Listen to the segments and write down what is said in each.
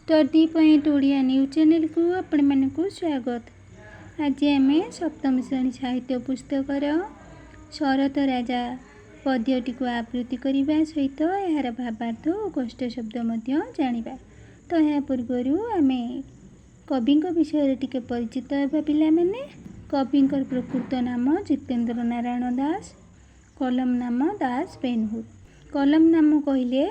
Study point Odia news channel को आपण मानकु स्वागत। आज आम सप्तम श्रेणी साहित्य पुस्तकर शरत राजा पद्यटी को आवृत्ति करने सहित यार भावार्थ और कष्ट शब्द जानिबा। तो यह पूर्वर आम कवि विषय टिके परिचित होगा पिला माने। कवि प्रकृत नाम जितेन्द्र नारायण दास, कलम नाम दास पेनहुर। कलम नाम कहले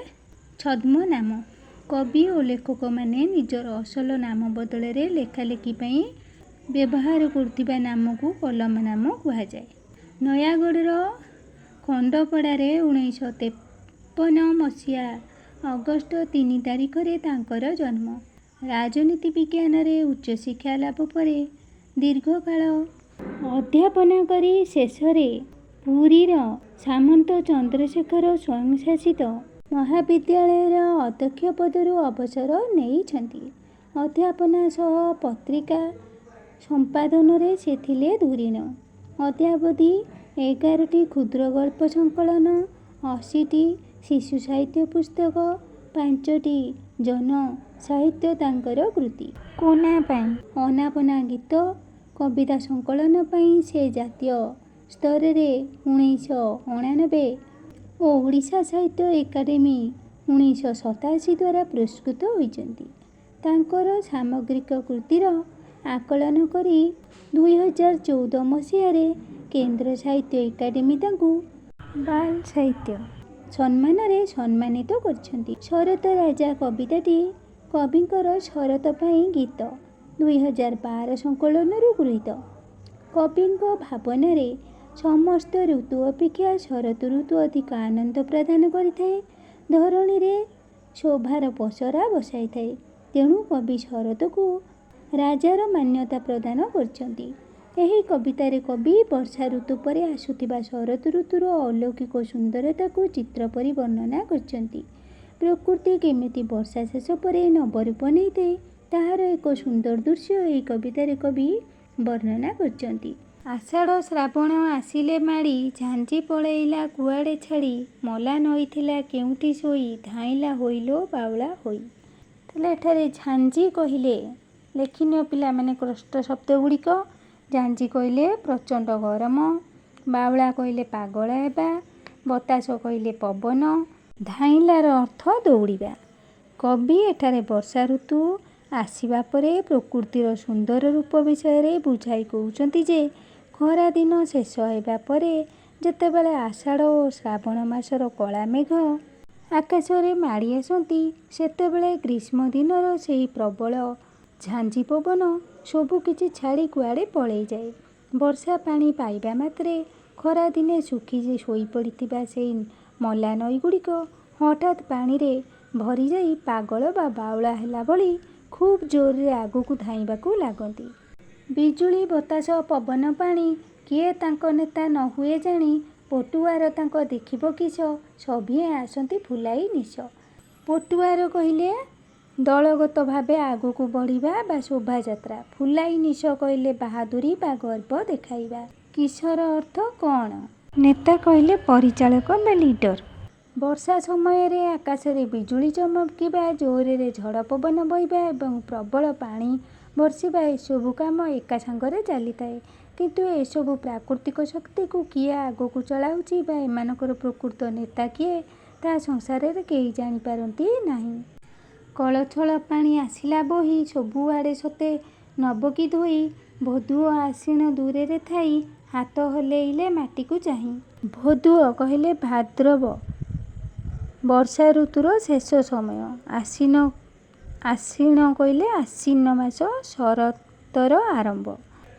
छद्म नाम। कवि और लेखक माने निजर असल नाम बदल लेखालेखी व्यवहार करुवा नाम को कलम नाम कहुए। नयागढ़ खंडपड़े 1953 मसीहा अगस्ट 3 तारिख रे तांकर जन्म। राजनीति विज्ञान रे उच्च शिक्षा लाभ पर दीर्घ काल अध्यापना करी शेष पुरीर सामंत चंद्रशेखर स्वयंशासित महाविद्यालय अध्यक्ष पदरू अवसर नहीं। अध्यापना सह पत्रिका संपादन रे से थिले धुरीण। अद्यावधि 11टी क्षुद्र गल्प संकलन, 80टी शिशु साहित्य पुस्तक, 5टी जन साहित्य तांकर कृति। कोना पाई अनापना गीत कविता संकलन पाई से जातीय स्तर रे 1999 और ओडिशा साहित्य एकाडेमी 1987 द्वारा पुरस्कृत होइचंती। तांकर सामग्रिक कृतिर आकलन करी 2014 मसीह केंद्र साहित्य एकाडेमी तांकु बाल साहित्य सम्मान रे सम्मानित करछंती। शरत राजा कविताटी कविंकर शरत पाई गीत 2012 संकलन रु गृहीत। कविंक भावना रे समस्त ऋतु अपेक्षा शरत ऋतु अधिक आनंद प्रदान करिथाए। धरणी रे शोभार पसरा बसाई थाए। तेणु कवि शरत को राजार मान्यता प्रदान करछंती। एही कवितारे कवि वर्षा ऋतु पर आसुथिबा शरत ऋतुर अलौकिक सुंदरता को चित्र परि वर्णना करछंती। प्रकृति केमिति वर्षा शेष पर नवरूप नैते ताहार एक सुंदर दृश्य एही कवितारे कवि वर्णना करछंती। आषाढ़ श्रावण आसिले माड़ी झांझी पलैला कुआड़े छाड़ी मला नईथिला केउठी सोई धाइला होइलो बाउला होई। ताले एठारे झांझी कहिले लेखिनिय पिला माने कष्ट शब्द गुड़िक। झांझी कहले प्रचंड गरम, बाउला कहले पागल हेबा, बतास कहले पवन, धाइलार अर्थ दौड़िबा। कवि एठारे वर्षा ऋतु आसिबा परे प्रकृतिर सुंदर रूप विषय बुझाई कहउचंती जे खरा दिन शेष होगा पर जेतेबेले आषाढ़ और श्रावण मासर कला मेघ आकाश रे माड़ी आसती सेतेबेले ग्रीष्म दिनर सेही प्रबल झांझी पवन सबु किछि छाड़ी कुआड़े पलई जाए। वर्षा पानी पाइबा मात्रे खरा दिने सुखी शोई पड़िथिबा सेही मला नई गुड़िक हठात पानी रे भरी जाई पागल बा बाउला हेला भली खूब जोर रे आगुकु धाइबाकू लागंती। बिजुली बतास पवन पानी किए तांको नेता न हुए जानी पटुआर तांको देखिब किस सभिए आसंती फुलाई निश। पटुआर कहले दलगत भावे आगुकु बढ़िबा बा शोभा यात्रा, फुलाई निश कहले बहादुरी बा गर्व देखाइबा। किसर अर्थ कौन? नेता कहले परिचालक बा लीडर। वर्षा समय रे आकाश रे बिजुली चमकिबा, जोर रे झड़ पवन बहिबा एवं प्रबल पानी वर्षिबा एसबु काम एका सांगरे चली थाए। किंतु एसबु प्राकृतिक शक्ति को किए आगो को चलाउची बा एमानकर प्रकृत नेता किए ता संसार रे केही जानी पारंती नाही। कलछल पानी आसिला बही सबु आड़े सते नबकी धोई भदुओ आसीन दूरे रे थाई हाथ हलेइले माटी को चाही। भदुओ कहले भाद्रव वर्षा ऋतुर शेष समय। आसीन कहले आसीन मास शरतर आरंभ।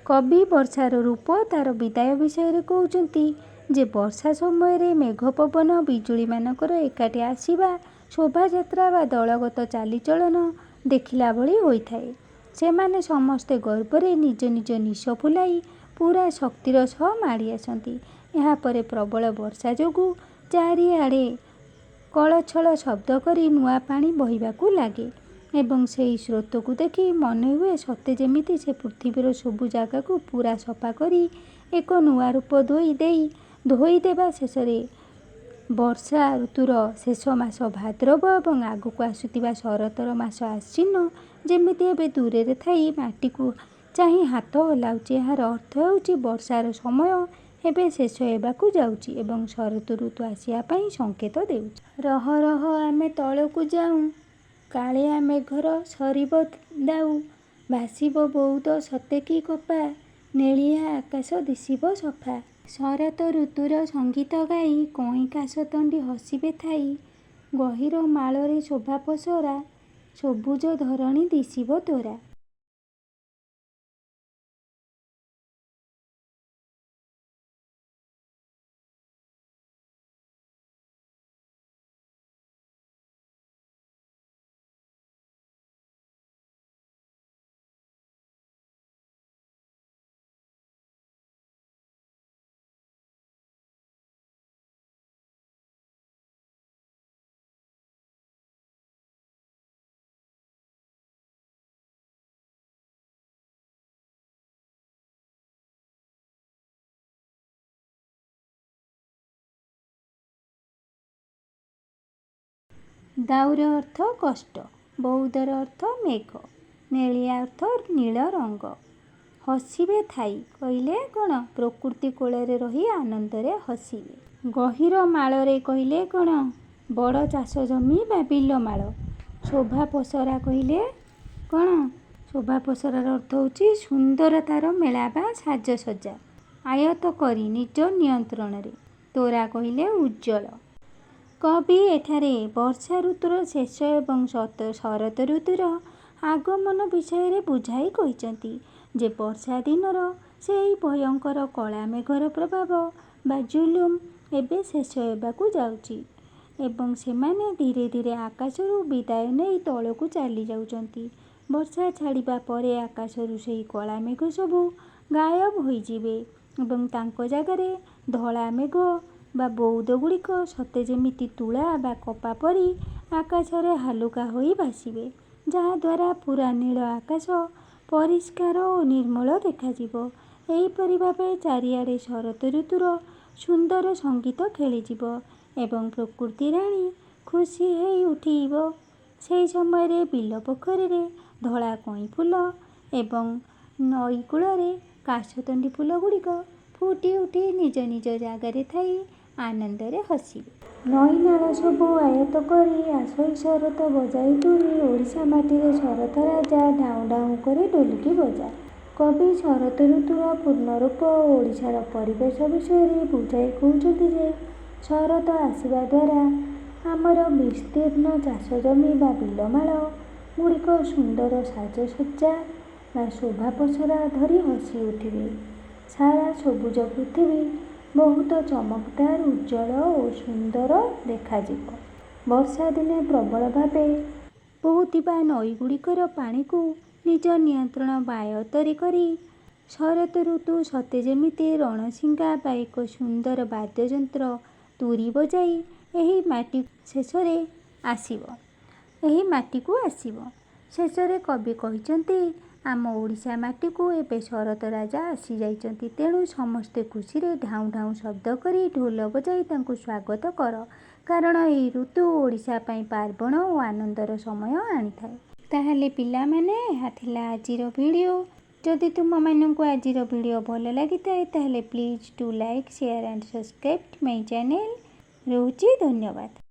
कवि वर्षार रूप तार विदाय विषय कहउचंती जे वर्षा समय रे मेघ पवन बिजुली मानकर एकाठी आसीबा शोभा यात्रा बा दलगत चालीचलन देखिला भली होइथाए। सेमाने समस्ते गर्वरे निज निज निश फुलाई पूरा शक्तिर सह माड़ी आसंती। यहाँ परे प्रबल वर्षा जोगु चारिआड़े कलछल शब्द करी नुआ पानी बहिबाकू लागे एवं सेही स्रोत को देखी मन हुए सते जेमिति से पृथ्वीर सबु जगह को पूरा सफा करी एक नुआ रूप धोई देवा शेष ବର୍ଷା ଋତୁର ଶେଷ ମାସ ଭାଦ୍ରବ ଏବଂ ଆଗକୁ ଆସୁଥିବା ଶରତର ମାସ ଆଶ୍ୱିନ ଯେମିତି ଏବେ ଦୂରରେ ଥାଇ ମାଟିକୁ ଚାହିଁ ହାତ ହଲାଉଛି। ଏହାର ଅର୍ଥ ହେଉଛି ବର୍ଷାର ସମୟ ଏବେ ଶେଷ ହେବାକୁ ଯାଉଛି ଏବଂ ଶରତ ଋତୁ ଆସିବା ପାଇଁ ସଂକେତ ଦେଉଛି। ରହ ରହ ଆମେ ତଳକୁ ଯାଉଁ, କାଳିଆ ମେଘର ସରିବ ଦାଉ, ଭାସିବ ବଉଦ ସତେ କି କପା, ନେଳିଆ ଆକାଶ ଦିଶିବ ସଫା। ଶରତ ଋତୁର ସଙ୍ଗୀତ ଗାଇ କଇଁ କାଶତଣ୍ଡି ହସିବେ ଥାଇ, ଗହୀର ମାଳରେ ଶୋଭା ପସରା, ସବୁଜ ଧରଣୀ ଦିଶିବ ତୋରା। ଦାଉର ଅର୍ଥ କଷ୍ଟ, ବଉଦର ଅର୍ଥ ମେଘ, ନେଳିଆ ଅର୍ଥ ନୀଳ ରଙ୍ଗ। ହସିବେ ଥାଇ କହିଲେ କ'ଣ? ପ୍ରକୃତି କୋଳରେ ରହି ଆନନ୍ଦରେ ହସିବେ। ଗହୀର ମାଳରେ କହିଲେ କ'ଣ? ବଡ଼ ଚାଷ ଜମି ବା ବିଲମାଳ। ଶୋଭା ପସରା କହିଲେ କ'ଣ? ଶୋଭା ପସରାର ଅର୍ଥ ହେଉଛି ସୁନ୍ଦରତାର ମେଳା ବା ସାଜସଜ୍ଜା। ଆୟତ୍ତ କରି ନିଜ ନିୟନ୍ତ୍ରଣରେ। ତୋରା କହିଲେ ଉଜ୍ଜ୍ୱଳ। କବି ଏଠାରେ ବର୍ଷା ଋତୁର ଶେଷ ଏବଂ ଶରତ ଋତୁର ଆଗମନ ବିଷୟରେ ବୁଝାଇ କହିଛନ୍ତି ଯେ ବର୍ଷା ଦିନର ସେହି ଭୟଙ୍କର କଳା ମେଘର ପ୍ରଭାବ ବା ଜୁଲୁମ ଏବେ ଶେଷ ହେବାକୁ ଯାଉଛି ଏବଂ ସେମାନେ ଧୀରେ ଧୀରେ ଆକାଶରୁ ବିଦାୟ ନେଇ ତଳକୁ ଚାଲି ଯାଉଛନ୍ତି। ବର୍ଷା ଛାଡ଼ିବା ପରେ ଆକାଶରୁ ସେହି କଳା ମେଘ ସବୁ ଗାୟବ ହୋଇଯିବେ ଏବଂ ତାଙ୍କ ଜାଗାରେ ଧଳା ମେଘ ବା ବଉଦ ଗୁଡ଼ିକ ସତେ ଯେମିତି ତୁଳା ବା କପା ପରି ଆକାଶରେ ହାଲୁକା ହୋଇ ଭାସିବେ, ଯାହାଦ୍ୱାରା ପୁରା ନୀଳ ଆକାଶ ପରିଷ୍କାର ଓ ନିର୍ମଳ ଦେଖାଯିବ। ଏହିପରି ଭାବେ ଚାରିଆଡ଼େ ଶରତ ଋତୁର ସୁନ୍ଦର ସଙ୍ଗୀତ ଖେଳିଯିବ ଏବଂ ପ୍ରକୃତି ରାଣୀ ଖୁସି ହେଇ ଉଠିବ। ସେହି ସମୟରେ ବିଲ ପୋଖରୀରେ ଧଳା କଇଁ ଫୁଲ ଏବଂ ନଈ କୂଳରେ କାଶତଣ୍ଡି ଫୁଲ ଗୁଡ଼ିକ ଫୁଟି ଉଠି ନିଜ ନିଜ ଜାଗାରେ ଥାଇ ଆନନ୍ଦରେ ହସିବେ। ନଈ ନାଳ ସବୁ ଆୟତ୍ତ କରି ଆସୋଇ ଶରତ ବଜାଇ ତୁରି, ଓଡ଼ିଶା ମାଟିରେ ଶରତ ରାଜା ଢାଉଁ ଢାଉଁ କରି ଢୋଲକି ବଜା। କବି ଶରତ ଋତୁର ପୂର୍ଣ୍ଣ ରୂପ ଓ ଓଡ଼ିଶାର ପରିବେଶ ବିଷୟରେ ବୁଝାଇ କହୁଛନ୍ତି ଯେ ଶରତ ଆସିବା ଦ୍ୱାରା ଆମର ବିସ୍ତୀର୍ଣ୍ଣ ଚାଷ ଜମି ବା ବିଲମାଳ ଗୁଡ଼ିକ ସୁନ୍ଦର ସାଜସଜ୍ଜା ବା ଶୋଭା ପସରା ଧରି ହସି ଉଠିବେ। ସାରା ସବୁଜ ପୃଥିବୀ ବହୁତ ଚମକଦାର, ଉଜ୍ଜ୍ୱଳ ଓ ସୁନ୍ଦର ଦେଖାଯିବ। ବର୍ଷା ଦିନେ ପ୍ରବଳ ଭାବେ ବହୁଥିବା ନଈ ଗୁଡ଼ିକର ପାଣିକୁ ନିଜ ନିୟନ୍ତ୍ରଣ ବା ଆୟତ୍ତରେ କରି ଶରତ ଋତୁ ସତେ ଯେମିତି ରଣଶିଙ୍ଗା ବା ଏକ ସୁନ୍ଦର ବାଦ୍ୟଯନ୍ତ୍ର ତୁରୀ ବଜାଇ ଏହି ମାଟିକୁ ଆସିବ। ଶେଷରେ କବି କହିଛନ୍ତି ଆମ ଓଡ଼ିଶା ମାଟିକୁ ଏବେ ଶରତ ରାଜା ଆସିଯାଇଛନ୍ତି, ତେଣୁ ସମସ୍ତେ ଖୁସିରେ ଢାଉଁ ଢାଉଁ ଶବ୍ଦ କରି ଢୋଲ ବଜାଇ ତାଙ୍କୁ ସ୍ୱାଗତ କର, କାରଣ ଏହି ଋତୁ ଓଡ଼ିଶା ପାଇଁ ପାର୍ବଣ ଓ ଆନନ୍ଦର ସମୟ ଆଣିଥାଏ। ତାହେଲେ ପିଲାମାନେ, ଏହା ଥିଲା ଆଜିର ଭିଡ଼ିଓ। ଯଦି ତୁମମାନଙ୍କୁ ଆଜିର ଭିଡ଼ିଓ ଭଲ ଲାଗିଥାଏ ତାହେଲେ please do like, share and subscribe my channel. ରହୁଛି, ଧନ୍ୟବାଦ।